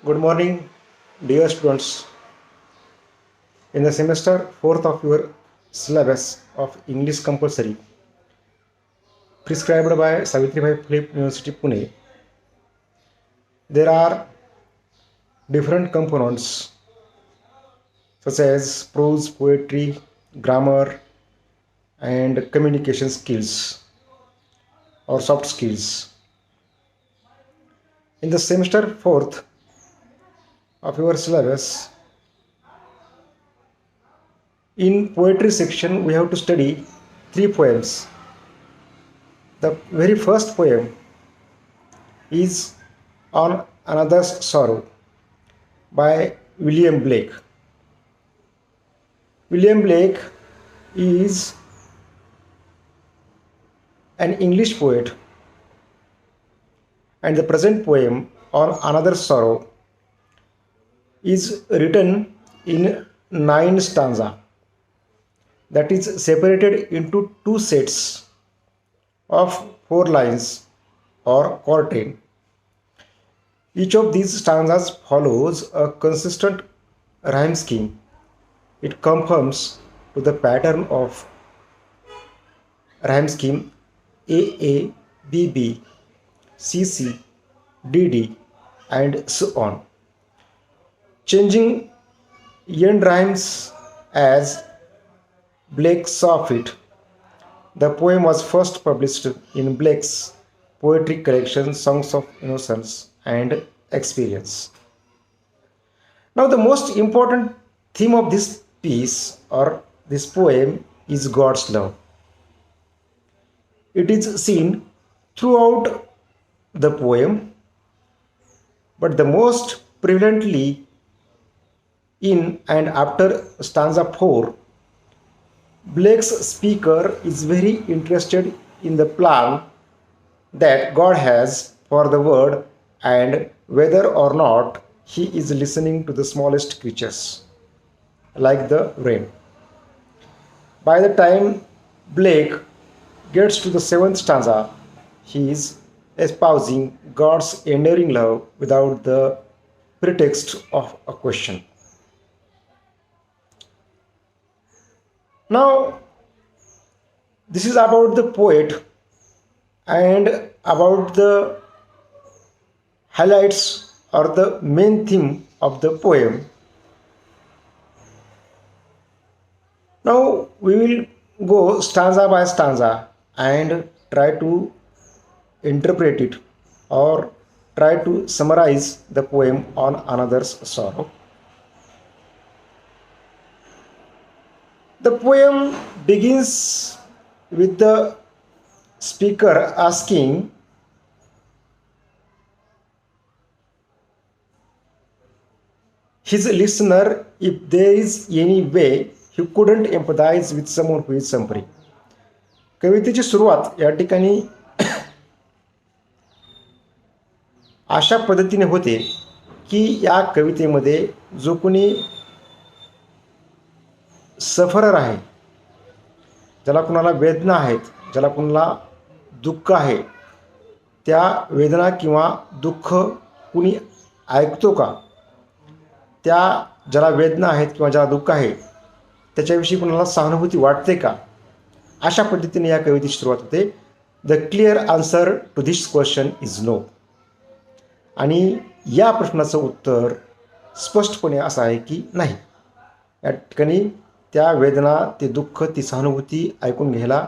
Good morning, dear students. In the semester 4th of your syllabus of English compulsory, prescribed by Savitribai Philip University Pune, there are different components such as prose, poetry, grammar, and communication skills or soft skills. In the semester 4th of your syllabus, in poetry section, we have to study 3 poems. The very first poem is On Another's Sorrow by William Blake. William Blake is an English poet, and the present poem On Another's Sorrow is written in 9 stanzas, that is separated into 2 sets of 4 lines or quatrain. Each of these stanzas follows a consistent rhyme scheme. It conforms to the pattern of rhyme scheme AA, BB, CC, DD, and so on, changing end rhymes as Blake saw fit. The poem was first published in Blake's poetry collection Songs of Innocence and Experience. Now, the most important theme of this piece or this poem is God's love. It is seen throughout the poem, but the most prevalently in and after stanza 4, Blake's speaker is very interested in the plan that God has for the world and whether or not he is listening to the smallest creatures, like the rain. By the time Blake gets to the 7th stanza, he is espousing God's enduring love without the pretext of a question. Now, this is about the poet and about the highlights or the main theme of the poem. Now, we will go stanza by stanza and try to interpret it or try to summarize the poem On Another's Sorrow. The poem begins with the speaker asking his listener if there is any way he couldn't empathize with someone who is suffering. कवितेची सुरुवात या ठिकाणी अशा पद्धतीने होते की या कवितेमध्ये जो कोणी सफरर आहे, ज्याला कुणाला वेदना आहेत, ज्याला कुणाला दुःख आहे, त्या वेदना किंवा दुःख कुणी ऐकतो का? त्या ज्याला वेदना आहेत किंवा ज्याला दुःख आहे त्याच्याविषयी कुणाला सहानुभूती वाटते का? अशा पद्धतीने या कवितेची सुरुवात होते. The clear answer to this question is no. आणि या प्रश्नाचं उत्तर स्पष्टपणे असं आहे की नाही. या ठिकाणी त्या वेदना, ते दुःख, ती सहानुभूती ऐकून घ्यायला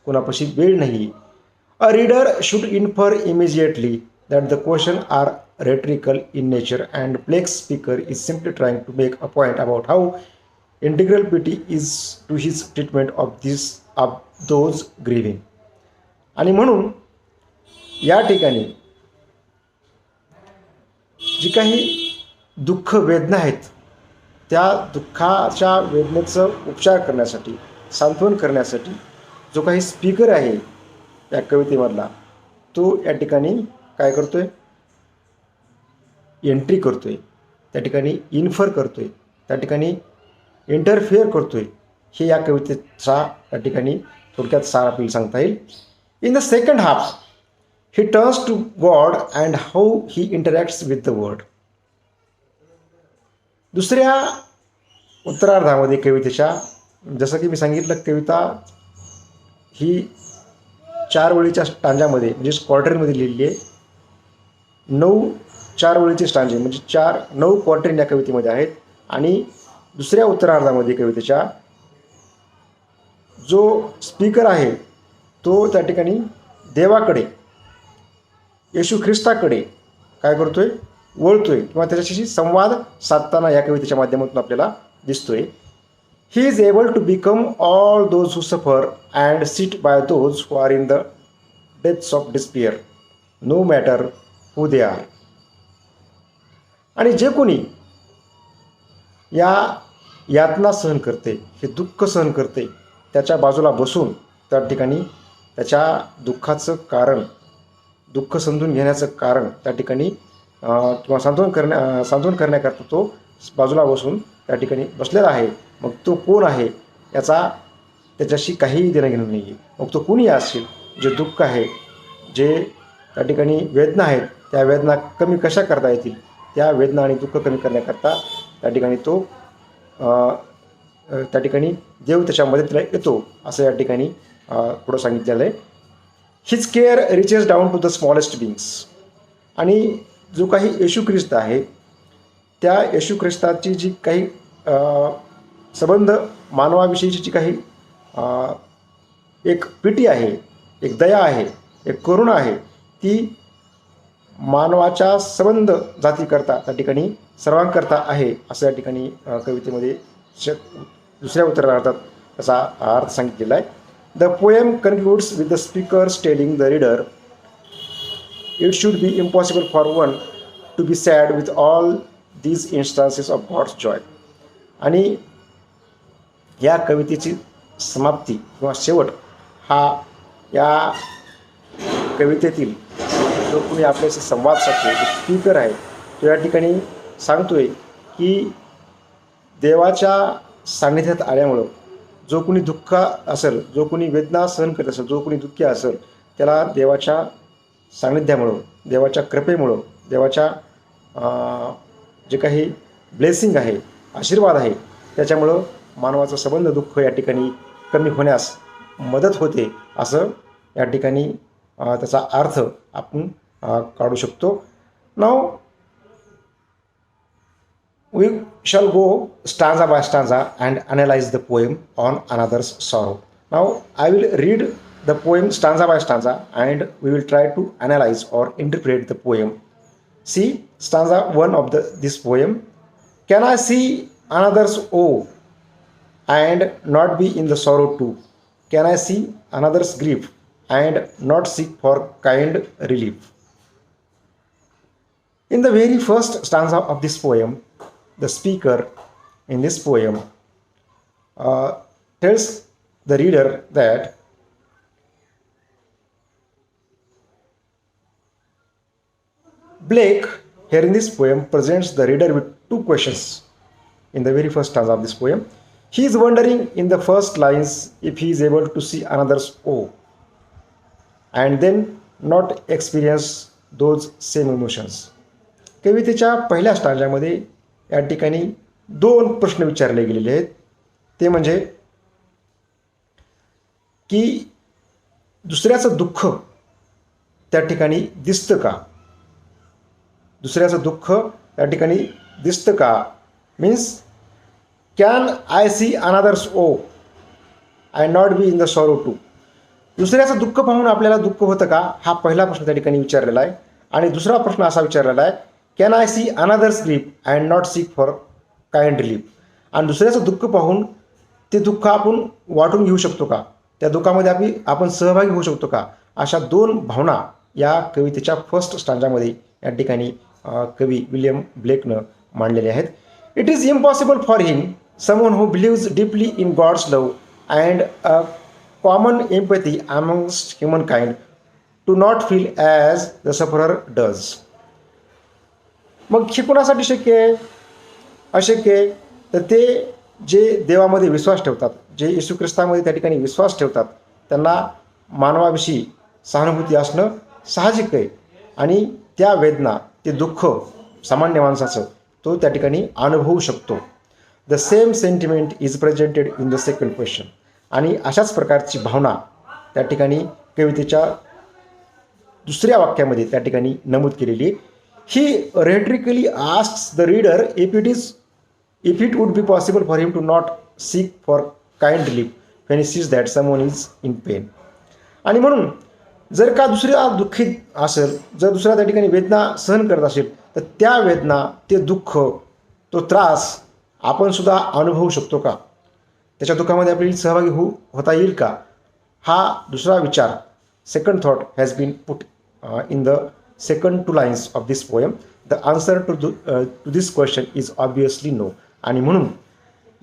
कोणापाशी वेळ नाही. A reader should infer immediately that the question are rhetorical in nature and Blake's speaker is simply trying to make a point about how integral pity is to his treatment of those grieving. आणि म्हणून या ठिकाणी जी काही दुःख वेदना आहेत त्या दुःखाच्या वेदनेचं उपचार करण्यासाठी, सांत्वन करण्यासाठी जो काही स्पीकर आहे या कवितेमधला, तो या ठिकाणी काय करतोय? एंट्री करतोय, त्या ठिकाणी इन्फर करतोय, त्या ठिकाणी इंटरफेअर करतोय. हे या कवितेचा त्या ठिकाणी थोडक्यात सार आपल्याला सांगता येईल. In the second half he turns to God and how he interacts with the world. दुसऱ्या उत्तरार्धामध्ये कवितेच्या, जसं की मी सांगितलं, कविता ही 4 ओळीच्या स्टांजामध्ये म्हणजे क्वार्टरमध्ये लिहिली आहे. 9 4 ओळीचे स्टांजे म्हणजे 9 क्वार्टर या कवितेमध्ये आहेत. आणि दुसऱ्या उत्तरार्धामध्ये कवितेच्या जो स्पीकर आहे तो त्या ठिकाणी देवाकडे, येशू ख्रिस्ताकडे काय करतोय, वळतोय किंवा त्याच्याशी संवाद साधताना या कवितेच्या माध्यमातून आपल्याला दिसतोय. He is able to become all those who suffer and sit by those who are in the depths of despair no matter who they are. आणि जे कोणी या यातना सहन करते, हे दुःख सहन करते, त्याच्या बाजूला बसून त्या ठिकाणी त्याच्या दुःखाचं कारण, दुःख समजून घेण्याचं कारण त्या ठिकाणी किंवा सांत्वन करण्याकरता तो बाजूला बसून त्या ठिकाणी बसलेला आहे. मग तो कोण आहे याचा त्याच्याशी काहीही देणं घेणं नाही आहे. मग तो कोणी असेल, जे दुःख आहे, जे त्या ठिकाणी वेदना आहेत, त्या वेदना कमी कशा करता येतील, त्या वेदना आणि दुःख कमी करण्याकरता त्या ठिकाणी तो त्या ठिकाणी देव त्याच्या मदतीला येतो, असं या ठिकाणी पुढं सांगितलेलं आहे. His care reaches down to the smallest beings. आणि जो काही येशू ख्रिस्त आहे, त्या येशू ख्रिस्ताची जी काही संबंध मानवाविषयीची जी काही एक प्रीती आहे, एक दया आहे, एक करुणा आहे, ती मानवाच्या संबंध जातीकरता त्या ठिकाणी सर्वांकरता आहे, असं या ठिकाणी कवितेमध्ये दुसऱ्या उत्तरार्धात त्याचा अर्थ सांगितलेला आहे. The poem concludes with the speaker's telling the reader it should be impossible for one to be sad with all these instances of God's joy. आणि या कवितेची समाप्ती किंवा शेवट हा या कवितेतील जो कोणी आपल्याशी संवाद साधतो, जो स्पीकर आहे, तो या ठिकाणी सांगतोय की देवाच्या सान्निध्यात आल्यामुळं जो कोणी दुःख असेल, जो कोणी वेदना सहन करत असेल, जो कोणी दुःखी असेल, त्याला देवाच्या सान्निध्यामुळं, देवाच्या कृपेमुळं, देवाच्या जे काही ब्लेसिंग आहे, आशीर्वाद आहे, त्याच्यामुळं मानवाचं संबंध दुःख या ठिकाणी कमी होण्यास मदत होते, असं या ठिकाणी त्याचा अर्थ आपण काढू शकतो. नाव we shall go stanza by stanza and analyze the poem on another's sorrow. Now I will read the poem stanza by stanza and we will try to analyze or interpret the poem. See stanza 1 of this poem. Can I see another's woe and not be in the sorrow too? Can I see another's grief and not seek for kind relief? In the very first stanza of this poem, the speaker in this poem tells the reader that Blake here in this poem presents the reader with two questions. In the very first stanza of this poem, he is wondering in the first lines if he is able to see another's woe and then not experience those same emotions. कवितेच्या पहिल्या स्टांजामध्ये या ठिकाणी 2 प्रश्न विचारले गेलेले आहेत. ते म्हणजे की दुसऱ्याचं दुःख त्या ठिकाणी दिसतं का, दुसऱ्याचं दुःख त्या ठिकाणी दिसतं का, means can I see another's woe I not be in the sorrow too. दुसऱ्याचं दुःख पाहून आपल्याला दुःख होतं का, हा पहिला प्रश्न त्या ठिकाणी विचारलेला आहे. आणि दुसरा प्रश्न असा विचारलेला आहे, can I see another's grief and not seek for kind relief. आणि दुसऱ्याचं दुःख पाहून ते दुःख आपण वाटून घेऊ शकतो का, त्या दुःखामध्ये आपण सहभागी होऊ शकतो का, अशा 2 भावना या कवितेच्या फर्स्ट स्टांजामध्ये या ठिकाणी कवी विलियम ब्लेकनं मांडलेले आहेत. It is impossible for him, someone who believes deeply in God's love and a common empathy amongst humankind to not feel as the sufferer does. मग हे कोणासाठी शक्य आहे, अशक्य आहे? तर ते जे देवामध्ये विश्वास ठेवतात, जे येशू ख्रिस्तामध्ये त्या ठिकाणी विश्वास ठेवतात, त्यांना मानवाविषयी सहानुभूती असणं साहजिक आहे. आणि त्या वेदना, ते दुःख सामान्य माणसाचं तो त्या ठिकाणी अनुभवू शकतो. The same sentiment is presented in the second question. आणि अशाच प्रकारची भावना त्या ठिकाणी कवितेच्या दुसऱ्या वाक्यामध्ये त्या ठिकाणी नमूद केलेली आहे. He rhetorically asks the reader if it would be possible for him to not seek for kind relief when he sees that someone is in pain. आणि म्हणून जर का दुसऱ्या दुःखित असेल, जर दुसऱ्या त्या ठिकाणी वेदना सहन करत असेल, तर त्या वेदना, ते दुःख, तो त्रास आपण सुद्धा अनुभवू शकतो का? त्याच्या दुःखामध्ये आपल्याला सहभागी होता येईल का? हा दुसरा विचार, second thought has been put in the second 2 lines of this poem. The answer to this question is obviously no. आणि म्हणून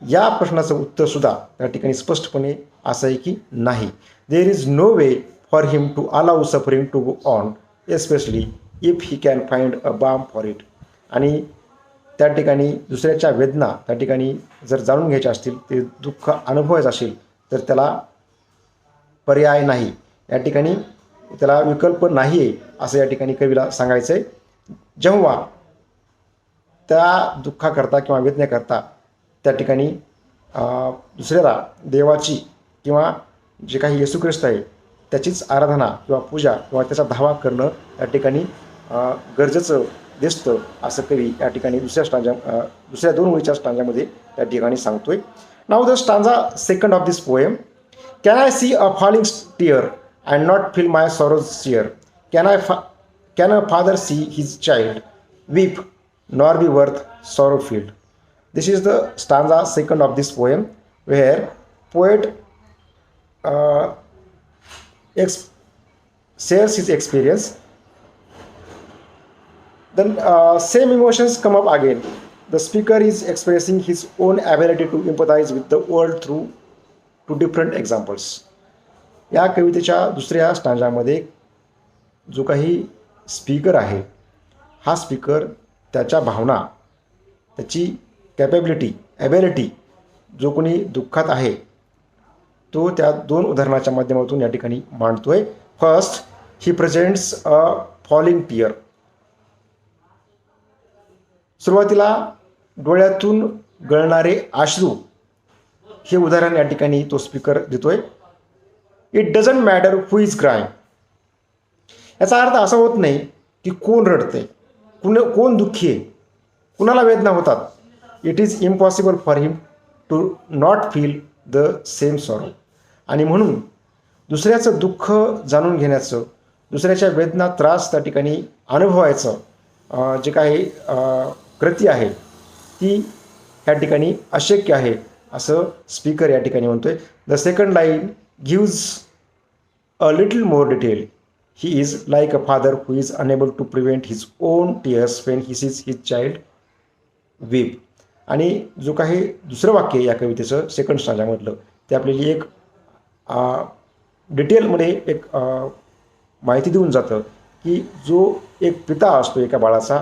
या प्रश्नाचं उत्तरसुद्धा त्या ठिकाणी स्पष्टपणे असं आहे की नाही. There is no way for him to allow suffering to go on, especially if he can find a balm for it. आणि त्या ठिकाणी दुसऱ्याच्या वेदना त्या ठिकाणी जर जाणून घ्यायच्या असतील, ते दुःख अनुभवायचं असेल, तर त्याला पर्याय नाही, या ठिकाणी त्याला विकल्प नाही आहे असं या ठिकाणी कवीला सांगायचं आहे. जेव्हा त्या दुःखाकरता किंवा वेदनेकरता त्या ठिकाणी दुसऱ्याला देवाची किंवा जे काही येशू ख्रिस्त आहे त्याचीच आराधना किंवा पूजा किंवा त्याचा धावा करणं या ठिकाणी गरजेचं दिसतं, असं कवी या ठिकाणी दुसऱ्या 2 ओळीच्या स्टांजामध्ये त्या ठिकाणी सांगतोय. Now the stanza second of this poem. Can I see a falling tear and not feel my sorrow's share? Can a father see his child weep nor be with sorrow filled? This is the stanza second of this poem, where poet shares his experience. Then same emotions come up again. The speaker is expressing his own ability to empathize with the world through 2 different examples. या कवितेच्या दुसऱ्या स्टांजामध्ये जो काही speaker आहे, हा speaker त्याच्या भावना, त्याची ability जो कोणी दुःखात आहे तो त्या 2 उदाहरणाच्या माध्यमातून या ठिकाणी मांडतोय. First, he presents a falling tear. सुरुवातीला डोळ्यातून गळणारे अश्रू हे उदाहरण या ठिकाणी तो स्पीकर देतोय. It doesn't matter who is crying. याचा अर्थ असा होत नाही की कोण रडते, कोण दुःखी आहे, कुणाला वेदना होतात. It is impossible for him to not feel the same sorrow. आणि म्हणून दुसऱ्याचं दुःख जाणून घेण्याचं, दुसऱ्याच्या वेदना, त्रास त्या ठिकाणी अनुभवायचं जे काही कृती आहे ती ह्या ठिकाणी अशक्य आहे असं स्पीकर या ठिकाणी म्हणतोय. The second line gives a little more detail. He is like a father who is unable to prevent his own tears when he sees his child weep. आणि जो काही दुसरं वाक्य या कवितेचं सेकंड स्टांजामधलं, ते आपल्याला एक डिटेलमध्ये एक माहिती देऊन जातं की जो एक पिता असतो एका बाळाचा,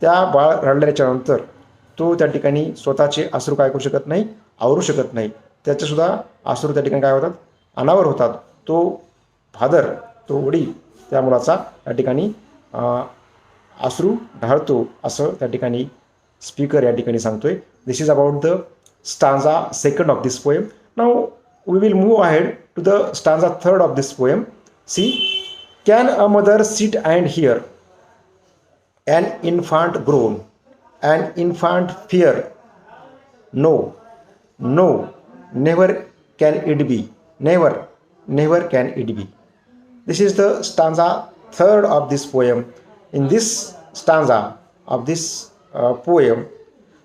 त्या बाळ रडल्याच्या नंतर तो त्या ठिकाणी स्वतःचे अश्रू काय करू शकत नाही, आवरू शकत नाही. त्याचेसुद्धा अश्रू त्या ठिकाणी काय होतात, अनावर होतात. तो फादर, तो वडील त्या मुलाचा त्या ठिकाणी अश्रू ढाळतो असं त्या ठिकाणी स्पीकर या ठिकाणी सांगतोय. This is about the stanza second of this poem. Now we will move ahead to the stanza third of this poem. See, can a mother sit and hear an infant groan, an infant fear? No, no, never can it be, never, never can it be. This is the stanza third of this poem. In this stanza of this poem,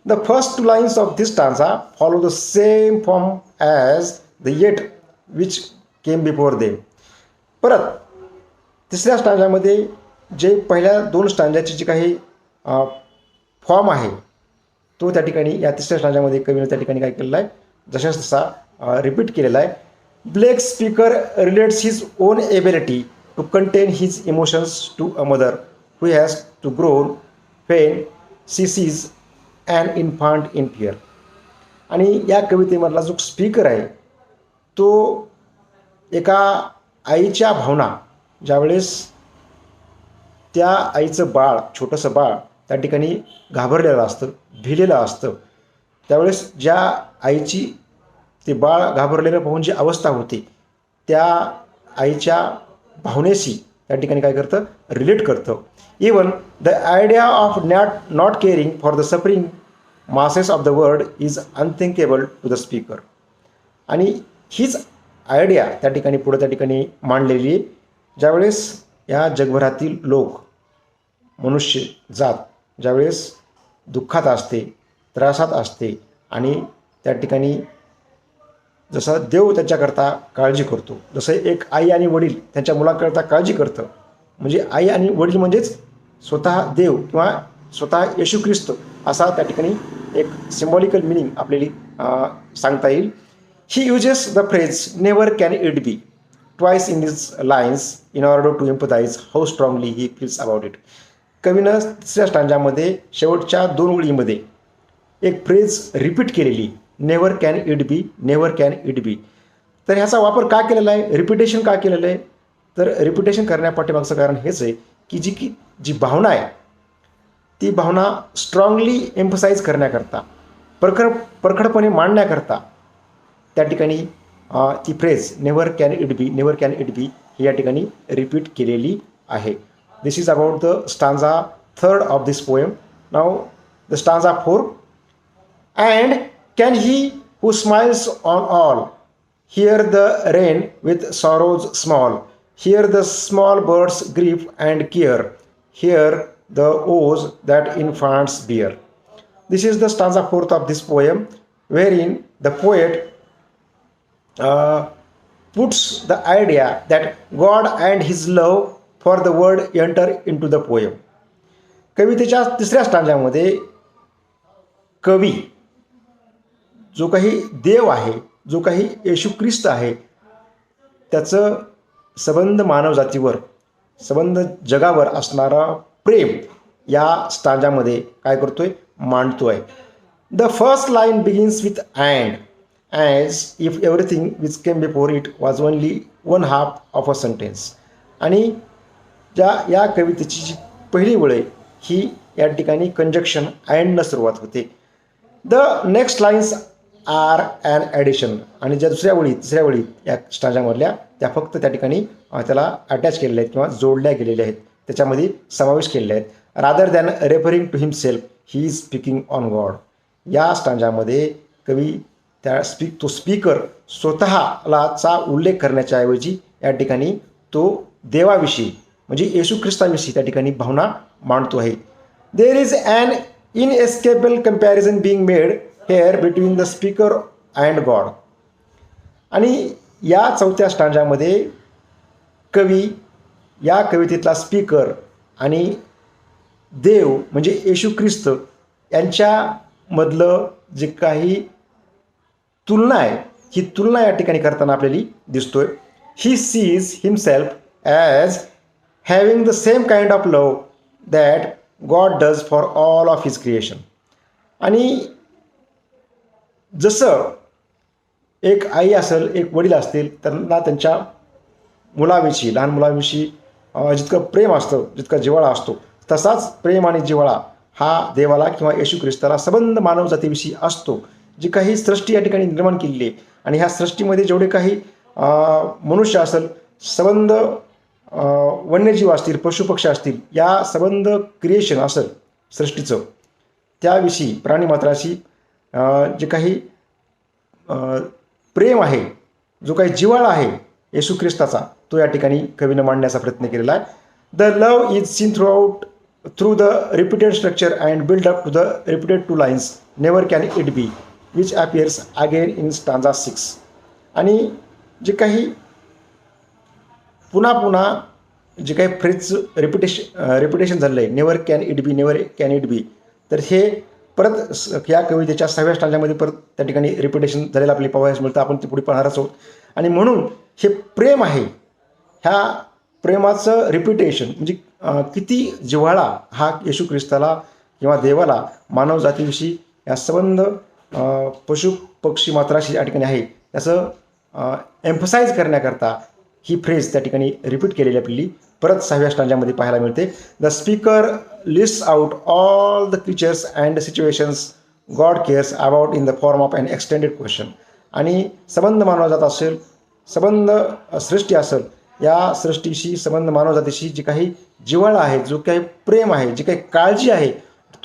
the first 2 lines of this stanza follow the same form as the yet which came before them. परत तिसऱ्या स्टांजामध्ये जे पहिल्या 2 स्टांजाची जी काही form आहे तो त्या ठिकाणी या तिसऱ्या स्टांजामध्ये कवीने त्या ठिकाणी काय केलेला आहे, जशास तसा रिपीट केलेला आहे. Blake speaker relates his own ability to contain his emotions to a mother who has to groan when she sees an infant in fear. आणि या कवितेमधला जो स्पीकर आहे तो एका आईच्या भावना, ज्यावेळेस त्या आईचं बाळ, छोटंसं बाळ त्या ठिकाणी घाबरलेलं असतं, भिलेलं असतं. त्यावेळेस ज्या आईची ते बाळ घाबरलेलं पाहून जी अवस्था होते, त्या आईच्या भावनेशी त्या ठिकाणी काय करतं, रिलेट करतं. Even the idea of not caring for the suffering masses of the world is unthinkable to the speaker. आणि हीच आयडिया त्या ठिकाणी पुढे त्या ठिकाणी मांडलेली आहे. ज्यावेळेस या जगभरातील लोक, मनुष्य जात ज्यावेळेस दुःखात असते, त्रासात असते आणि त्या ठिकाणी जसा देव त्याच्याकरता काळजी करतो, जसं एक आई आणि वडील त्यांच्या मुलाकरता काळजी करतं, म्हणजे आई आणि वडील म्हणजेच स्वतः देव किंवा स्वतः येशू ख्रिस्त असा त्या ठिकाणी एक सिम्बॉलिकल मिनिंग आपल्याला सांगता येईल. He uses the phrase never can it be twice in this lines in order to empathise how strongly he feels about it. कवीनं तिसऱ्या स्टांजामध्ये शेवटच्या 2 ओळीमध्ये एक फ्रेज रिपीट केलेली, never can it be, never can it be. तर ह्याचा वापर का केलेला आहे, रिपिटेशन का केलेलं आहे, तर रिपिटेशन करण्यापाठीमागचं कारण हेच आहे की जी भावना आहे ती भावना स्ट्रॉंगली एम्फसाइज करण्याकरता, परखडपणे मांडण्याकरता त्या ठिकाणी ती phrase never can it be, never can it be ही या ठिकाणी रिपीट केलेली आहे. This is about the stanza 3rd of this poem. Now the stanza 4. And can he who smiles on all hear the wren with sorrows small, hear the small bird's grief and care, hear the woes that infants bear. This is the stanza 4th of this poem, wherein the poet puts the idea that God and his love for the world enter into the poem. कवितेच्या 3ऱ्या स्टांजामध्ये कवी जो काही देव आहे, जो काही येशू ख्रिस्त आहे, त्याचं संबंध मानवजातीवर, संबंध जगावर असणारा प्रेम या स्टांजामध्ये काय करतोय, मांडतोय. The first line begins with and as if everything which came before it was only 1/2 of a sentence. आणि या कवितेची जी पहिली ओळ आहे ही या ठिकाणी कंजक्शन अँडनं सुरुवात होते. The next lines are an addition. आणि ज्या तिसऱ्या ओळी या स्टांजामधल्या त्या फक्त त्या ठिकाणी त्याला अटॅच केलेल्या आहेत किंवा जोडल्या गेलेल्या आहेत, त्याच्यामध्ये समावेश केलेले आहेत. Rather than referring to himself he is speaking on God. या स्टांजामध्ये कवी तो स्पीकर स्वतःलाचा उल्लेख करण्याच्या ऐवजी या ठिकाणी तो देवाविषयी म्हणजे येशू ख्रिस्ताविषयी त्या ठिकाणी भावना मांडतो आहे. There is an inescapable comparison being made here between the speaker and God. आणि या 4थ्या स्टांजामध्ये कवी या कवितेतला स्पीकर आणि देव म्हणजे येशू ख्रिस्त यांच्यामधलं जे काही तुलना आहे, ही तुलना या ठिकाणी करताना आपल्याला दिसतोय. He sees himself as having the same kind of love that God does for all of his creation. आणि जसं एक आई असेल, एक वडील असतील, त्यांना त्यांच्या मुलाविषयी, लहान मुलाविषयी जितकं प्रेम असतं, जितका जिव्हाळा असतो, तसाच प्रेम आणि जिव्हाळा हा देवाला किंवा येशू ख्रिस्ताला संबंध मानवजातीविषयी असतो. जी काही सृष्टी या ठिकाणी निर्माण केलेली आहे आणि ह्या सृष्टीमध्ये जेवढे काही मनुष्य असेल, संबंध वन्यजीव असतील, पशुपक्षी असतील, या संबंध क्रिएशन असेल सृष्टीचं, त्याविषयी प्राणीमात्राशी जे काही प्रेम आहे, जो काही जिव्हाळा आहे येशू ख्रिस्ताचा, तो या ठिकाणी कवीनं मांडण्याचा प्रयत्न केलेला आहे. The love is seen through the repeated structure and build up to the repeated 2 lines never can it be which appears again in stanza 6. आणि जे काही पुन्हा जे काही फ्रेजचं रिपिटेशन झालेलं आहे, never can it be, never can it be, तर हे परत या कवितेच्या 6व्या स्टांजामध्ये परत त्या ठिकाणी रिपिटेशन झालेलं आपल्याला पाहायला मिळतं. आपण ते पुढे पाहणारच आहोत. आणि म्हणून हे प्रेम आहे, ह्या प्रेमाचं रिपिटेशन म्हणजे किती जिव्हाळा हा येशू ख्रिस्ताला किंवा देवाला मानवजातीविषयी या संबंध पशु पक्षी मात्राशी या ठिकाणी आहे, त्याचं एम्फसाइज करण्याकरता ही फ्रेज त्या ठिकाणी रिपीट केलेली आपल्याला परत 6व्या स्टांजामध्ये पाहायला मिळते. The speaker list out all the creatures and situations God cares about in the form of an extended question. आणि संबंध मानवजात असेल, संबंध सृष्टी असेल, या सृष्टीशी संबंध मानवजातीशी जी काही जिव्हाळा आहे, जो काही प्रेम आहे, जी काही काळजी आहे,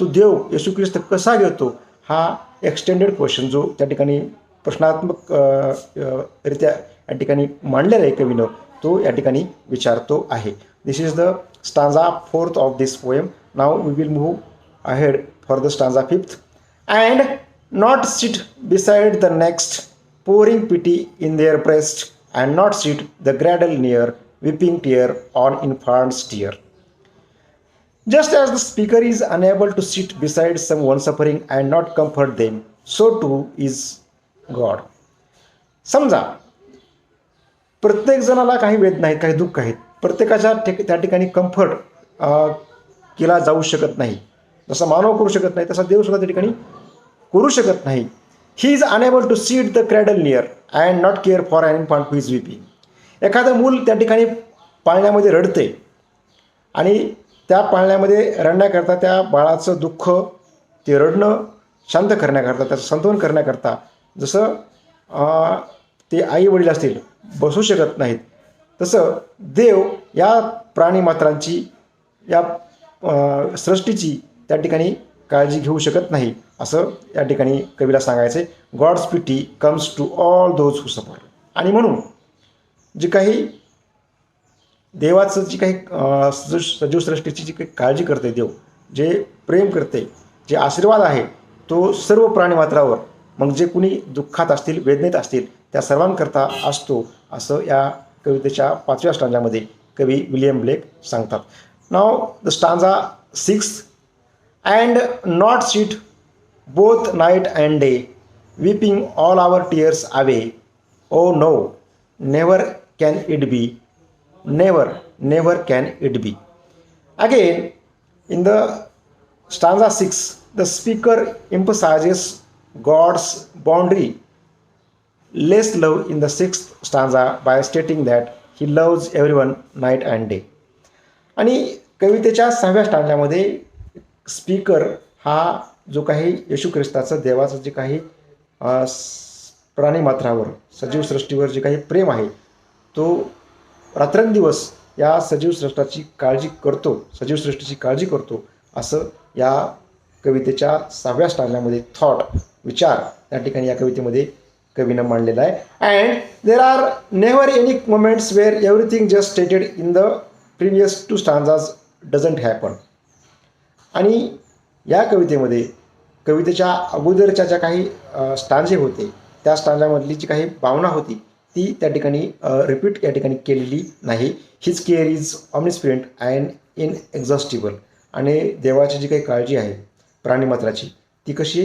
तो देव येशू ख्रिस्त कसा घेतो, हा एक्सटेंडेड क्वेश्चन जो त्या ठिकाणी प्रश्नात्मक रित्या या ठिकाणी मांडलेला आहे कवीनं, तो या ठिकाणी विचारतो आहे. This is the stanza 4th of this poem. Now we will move ahead for the stanza 5th. And not sit beside the next, pouring pity in their breast, and not sit the cradle near, weeping tear on infant's tear. Just as the speaker is unable to sit beside someone suffering and not comfort them, so too is God. समजा प्रत्येक जणाला काही वेदना आहेत, काही दुःख आहेत, प्रत्येकाच्या त्या ठिकाणी कम्फर्ट केला जाऊ शकत नाही. जसा मानव करू शकत नाही तसा देव सुद्धा त्या ठिकाणी करू शकत नाही. He is unable to sit the cradle near and not care for an infant who is weeping. एखादं मूल त्या ठिकाणी पाळण्यामध्ये रडते आणि त्या पाळण्यामध्ये रडण्याकरता त्या बाळाचं दुःख, ते रडणं शांत करण्याकरता, त्याचं सांत्वन करण्याकरता, जसं ते आई वडील असतील बसू शकत नाहीत, तसं देव या प्राणीमात्रांची, या सृष्टीची त्या ठिकाणी काळजी घेऊ शकत नाही, असं या ठिकाणी कवीला सांगायचे. God's pity comes to all those who suffer. आणि म्हणून जी काही देवाचं जी काही सजीव सृष्टीची जी काही काळजी करते देव, जे प्रेम करते, जे आशीर्वाद आहे, तो सर्व प्राणीमात्रावर, मग जे कुणी दुःखात असतील, वेदनेत असतील, त्या सर्वांकरता असतो, असं या कवितेच्या 5व्या स्टांजामध्ये कवी विलियम ब्लेक सांगतात. Now the stanza 6. And not sit both night and day, weeping all our tears away. Oh no, never can it be, never, never can it be. Again, in the stanza 6, the speaker emphasizes God's boundary less love in the 6th stanza by stating that he loves everyone night and day. आणि कवितेच्या 6व्या स्टांजामध्ये speaker हा जो काही येशू ख्रिस्ताचं, देवाचं जे काही प्राणीमात्रावर, सजीव सृष्टीवर जे काही प्रेम आहे, तो रात्रंदिवस या सजीव सृष्टाची काळजी करतो, सजीव सृष्टीची काळजी करतो, असं या कवितेच्या 6व्या स्टांजामध्ये थॉट, विचार त्या ठिकाणी या कवितेमध्ये कवीनं मांडलेला आहे. And there are never any moments where everything just stated in the previous 2 stanzas doesn't happen. आणि या कवितेमध्ये कवितेच्या अगोदरच्या ज्या काही स्टांजे होते, त्या स्टांजामधली जी काही भावना होती, ती त्या ठिकाणी रिपीट या ठिकाणी केलेली नाही. His care is omnipresent and inexhaustible. आणि देवाची जी काही काळजी आहे प्राणीमात्राची, ती कशी,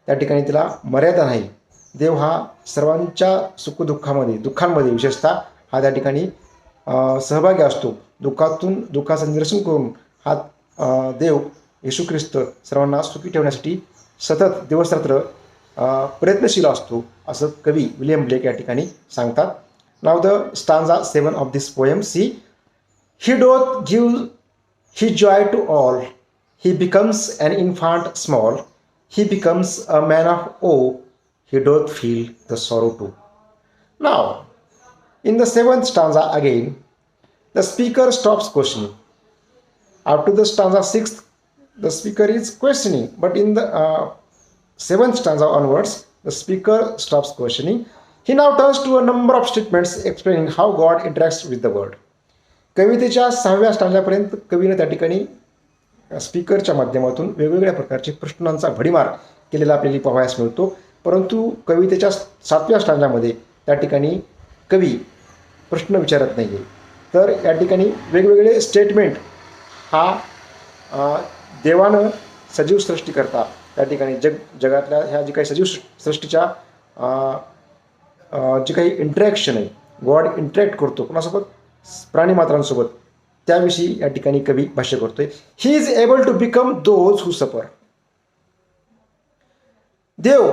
त्या ठिकाणी तिला मर्यादा नाही. देव हा सर्वांच्या दुःखांमध्ये विशेषतः हा त्या ठिकाणी सहभागी असतो. दुःखाचं निरसन करून हा देव येशू ख्रिस्त सर्वांना सुखी ठेवण्यासाठी सतत दिवसरात्र प्रयत्नशील असतो, असं कवी विलियम ब्लेक या ठिकाणी सांगतात. Now the stanza 7 of this poem. See, he doth give he joy to all, he becomes an infant small, he becomes a man of woe, he doth feel the sorrow too. Now in the 7th stanza again the speaker stops questioning. Up to the stanza 6th, the speaker is questioning, but in the 7th stanza onwards, the speaker stops questioning. He now turns to a number of statements explaining how God interacts with the world. कवितेच्या 6व्या स्टांजापर्यंत कवीनं त्या ठिकाणी स्पीकरच्या माध्यमातून वेगवेगळ्या प्रकारचे प्रश्नांचा भडीमार केलेला आपल्याला पाहावयास मिळतो. परंतु कवितेच्या 7व्या स्टांजामध्ये त्या ठिकाणी कवी प्रश्न विचारत नाही आहे, तर या ठिकाणी वेगवेगळे स्टेटमेंट हा देवानं सजीव सृष्टी करता त्या ठिकाणी जगातल्या ह्या जी काही सजीव सृष्टीच्या जी काही इंटरॅक्शन आहे, गॉड इंटरॅक्ट करतो कोणासोबत, प्राणीमात्रांसोबत, त्याविषयी या ठिकाणी कवी भाष्य करतोय. He is able to become those who suffer. देव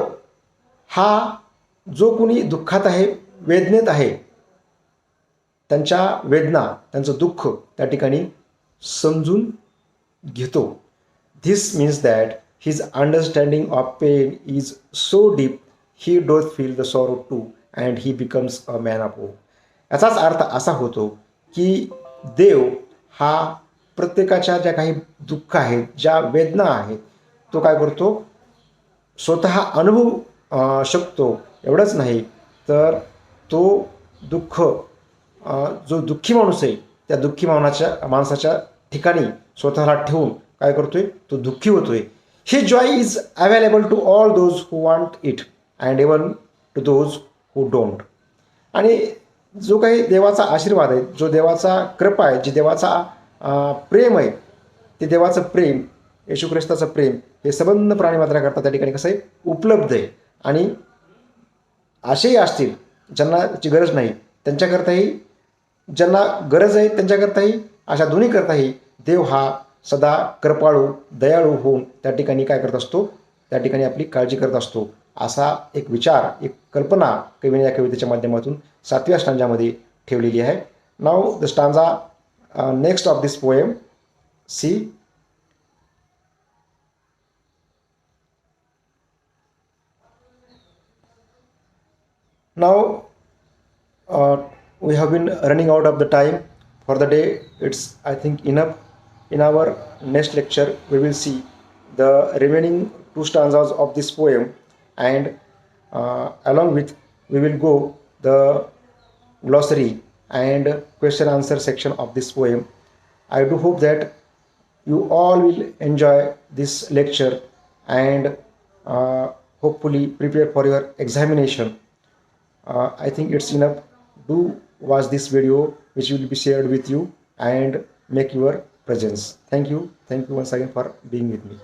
हा जो कुणी दुःखात आहे, वेदनेत आहे, त्यांच्या वेदना, त्यांचं दुःख त्या ठिकाणी समजून घेतो. This means that his understanding of pain is so deep he doth feel the sorrow too and he becomes a man of woe. याचाच अर्थ असा होतो की देव हा प्रत्येकाच्या ज्या काही दुःख आहेत, ज्या वेदना आहेत, तो काय करतो, स्वतः अनुभवू शकतो. एवढंच नाही तर तो दुःख, जो दुःखी माणूस आहे त्या दुःखी माणसाच्या ठिकाणी स्वतःला ठेवून काय करतोय, तो दुःखी होतोय. He joy is available to all those who want it and even to those who don't. आणि जो काही देवाचा आशीर्वाद आहे, जो देवाचा कृपा आहे, जे देवाचा प्रेम आहे, ते देवाचं प्रेम, येशू ख्रिस्ताचं प्रेम हे संबंध प्राणीमात्राकरता त्या ठिकाणी कसं आहे, उपलब्ध आहे. आणि असेही असतील ज्यांना त्याची गरज नाही, त्यांच्याकरताही, ज्यांना गरज आहे त्यांच्याकरताही, अशा दोन्ही करताही देव हा सदा कृपाळू, दयाळू होऊन त्या ठिकाणी काय करत असतो, त्या ठिकाणी आपली काळजी करत असतो. असा एक विचार, एक कल्पना कवीने या कवितेच्या माध्यमातून 7व्या स्टांजामध्ये ठेवलेली आहे. Now the stanza next of this poem. See, now we have been running out of the time for the day. It's, I think, enough. In our next lecture we will see the remaining 2 stanzas of this poem, and along with we will go the glossary and question answer section of this poem. I do hope that you all will enjoy this lecture and hopefully prepare for your examination. I think it's enough. Do watch this video which will be shared with you and make your presence. Thank you once again for being with me.